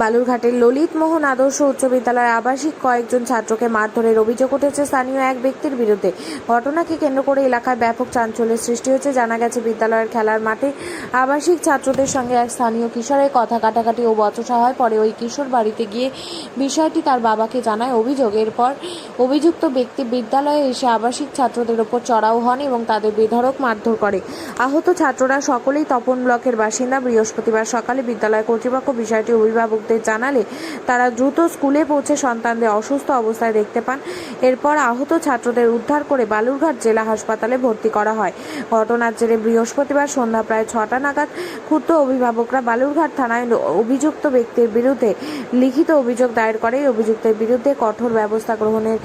বালুরঘাটের ললিত মোহন আদর্শ উচ্চ বিদ্যালয়ের আবাসিক কয়েকজন ছাত্রকে মারধরের অভিযোগ উঠেছে স্থানীয় এক ব্যক্তির বিরুদ্ধে। ঘটনাকে কেন্দ্র করে এলাকায় ব্যাপক চাঞ্চল্যের সৃষ্টি হয়েছে। জানা গেছে, বিদ্যালয়ের খেলার মাঠে আবাসিক ছাত্রদের সঙ্গে এক স্থানীয় কিশোরের কথা কাটাকাটি ও বচসা হয়। পরে ওই কিশোর বাড়িতে গিয়ে বিষয়টি তার বাবাকে জানায়। এরপর অভিযুক্ত ব্যক্তি বিদ্যালয়ে এসে আবাসিক ছাত্রদের ওপর চড়াও হন এবং তাদের বেধড়ক মারধর করে। আহত ছাত্ররা সকলেই তপন ব্লকের বাসিন্দা। বৃহস্পতিবার সকালে বিদ্যালয় কর্তৃপক্ষ বিষয়টি অভিভাবকদের জানালে তারা দ্রুত স্কুলে পৌঁছে সন্তানদের অসুস্থ অবস্থায় দেখতে পান। এরপর আহত ছাত্রদের উদ্ধার করে বালুরঘাট জেলা হাসপাতালে ভর্তি করা হয়। ঘটনার জেরে বৃহস্পতিবার সন্ধ্যা প্রায় 6টা নাগাদ ক্ষুব্ধ অভিভাবকরা বালুরঘাট থানায় অভিযুক্ত ব্যক্তির বিরুদ্ধে লিখিত অভিযোগ দায়ের করে। অভিযুক্তের বিরুদ্ধে কঠোর ব্যবস্থা গ্রহণের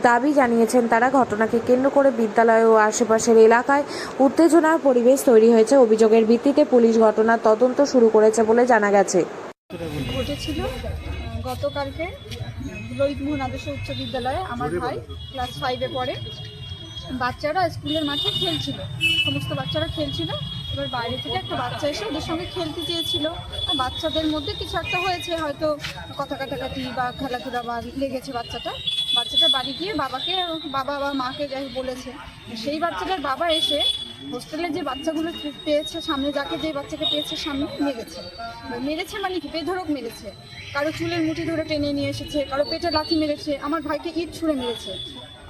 দাবি জানিয়েছেন তারা। ঘটনাকে কেন্দ্র করে বিদ্যালয় ও আশেপাশের এলাকায় উত্তেজনার পরিবেশ তৈরি হয়েছে। অভিযোগের ভিত্তিতে পুলিশ ঘটনার তদন্ত শুরু করেছে বলে জানা গেছে। ঘটেছিল গতকালকে ললিত মোহন আদর্শ উচ্চ বিদ্যালয়ে আমার ভাই ক্লাস 5-এ পড়ে। বাচ্চারা স্কুলের মাঠে খেলছিল, সমস্ত বাচ্চারা খেলছিল। এবার বাইরে থেকে একটা বাচ্চা এসে ওদের সঙ্গে খেলতে চেয়েছিল। বাচ্চাদের মধ্যে কিছু একটা হয়েছে, হয়তো কথা কাটাকাটি বা খেলাধুলা বা লেগেছে। বাচ্চাটা বাড়ি গিয়ে বাবা বা মাকে যাই বলেছে। সেই বাচ্চাটার বাবা এসে হোস্টেলে যে বাচ্চাগুলো পেয়েছে সামনে, যে বাচ্চাকে পেয়েছে সামনে মেরেছে মানে কি বেধড়ক মেরেছে। কারো চুলের মুঠি ধরে টেনে নিয়ে এসেছে, কারো পেটে লাথি মেরেছে, আমার ভাইকে ইট ছুঁড়ে মেরেছে।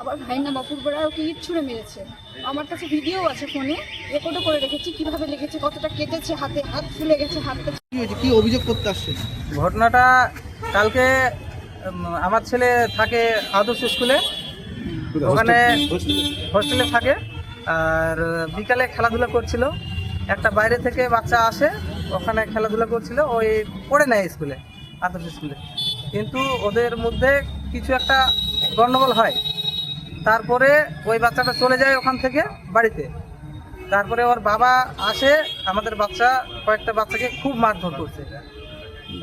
আবার ভাই নাম অপূর্ব রায়, ওকে ইট ছুঁড়ে মেরেছে। আমার কাছে ভিডিও আছে, ফোনে রেকর্ডও করে রেখেছি কিভাবে লেগেছে, কতটা কেটেছে, হাত ফুলে গেছে, হাতটা। কি অভিযোগ করতে আসছে? ঘটনাটা কালকে আমার ছেলে থাকে আদর্শ স্কুলে, ওখানে হোস্টেলে থাকে। আর বিকালে খেলাধুলা করছিল, একটা বাইরে থেকে বাচ্চা আসে, ওখানে খেলাধুলা করছিল। ওই পড়ে নেয় স্কুলে, আদর্শ স্কুলে, কিন্তু ওদের মধ্যে কিছু একটা গণ্ডগোল হয়। তারপরে ওই বাচ্চাটা চলে যায় ওখান থেকে বাড়িতে। তারপরে ওর বাবা আসে, আমাদের কয়েকটা বাচ্চাকে খুব মারধর করছে,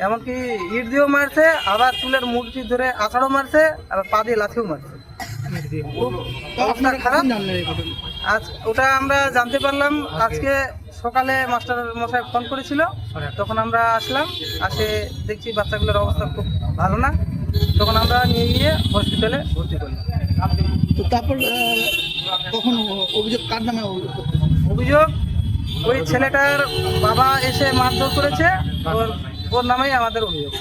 এমনকি ইট দিয়েও মারছে, আবার চুলের মুঠি ধরে আছাড়ও মারছে, আবার পা দিয়ে লাথিও মারছে। ওটা আমরা জানতে পারলাম আজকে সকালে। মাস্টার মশাই ফোন করেছিল, তখন আমরা আসলাম। দেখছি বাচ্চাগুলোর অবস্থা খুব ভালো না। তখন আমরা নিয়ে গিয়ে হসপিটালে ভর্তি করলাম। তো তারপর কখন অভিযোগ কার নামে? অভিযোগ ওই ছেলেটার বাবা এসে মারধর করেছে, ওর নামেই আমাদের অভিযোগ।